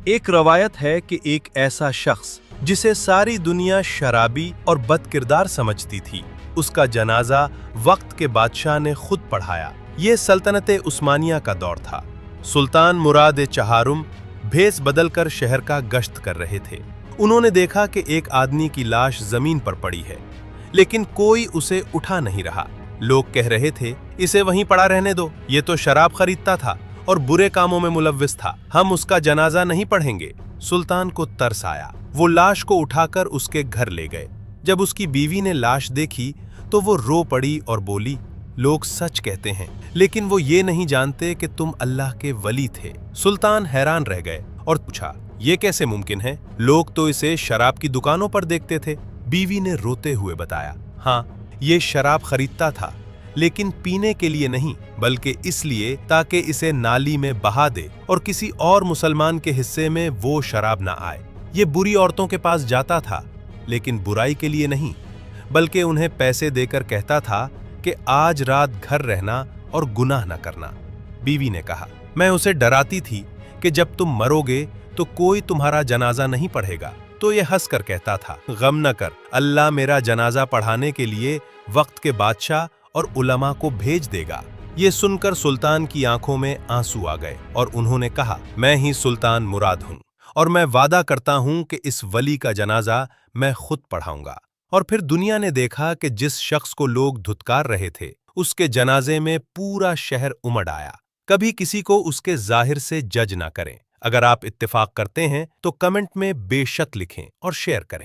ایک रवायत है कि एक ऐसा शख्स जिसे सारी दुनिया शराबी और बदकिरदार समझती थी, उसका जनाजा वक्त के बादशाह ने खुद पढ़ाया। ये सल्तनत उस्मानिया का दौर था। सुल्तान मुराद चहारुम भेस बदलकर शहर का गश्त कर रहे थे। उन्होंने देखा कि एक आदमी की लाश जमीन पर पड़ी है, लेकिन कोई उसे उठा नहीं रहा। लोग कह रहे थे, इसे वहीं पड़ा रहने दो, ये तो शराब खरीदता था और बुरे कामों में मुलव्विस था, हम उसका जनाजा नहीं पढ़ेंगे। सुल्तान को तरस आया। वो लाश को उठाकर उसके घर ले गए। जब उसकी बीवी ने लाश देखी तो वो रो पड़ी और बोली, लोग सच कहते हैं, लेकिन वो ये नहीं जानते कि तुम अल्लाह के वली थे। सुल्तान हैरान रह गए और पूछा, ये कैसे मुमकिन है? लोग तो इसे शराब की दुकानों पर देखते थे। बीवी ने रोते हुए बताया, हाँ, ये शराब खरीदता था, लेकिन पीने के लिए नहीं, बल्कि इसलिए ताकि इसे नाली में बहा दे और किसी और मुसलमान के हिस्से में वो शराब ना आए। ये बुरी औरतों के पास जाता था, लेकिन बुराई के लिए नहीं, बल्कि उन्हें पैसे देकर कहता था कि आज रात घर रहना और गुनाह न करना। बीवी ने कहा, मैं उसे डराती थी कि जब तुम मरोगे तो कोई तुम्हारा जनाजा नहीं पढ़ेगा। तो ये हंसकर कहता था, गम न कर, अल्लाह मेरा जनाजा पढ़ाने के लिए वक्त के बादशाह और उलमा को भेज देगा। ये सुनकर सुल्तान की आंखों में आंसू आ गए और उन्होंने कहा, मैं ही सुल्तान मुराद हूं और मैं वादा करता हूं कि इस वली का जनाजा मैं खुद पढ़ाऊंगा। और फिर दुनिया ने देखा कि जिस शख्स को लोग धुतकार रहे थे, उसके जनाजे में पूरा शहर उमड़ आया। कभी किसी को उसके जाहिर से जज ना करें। अगर आप इत्तेफाक करते हैं तो कमेंट में बेशक लिखें और शेयर करें।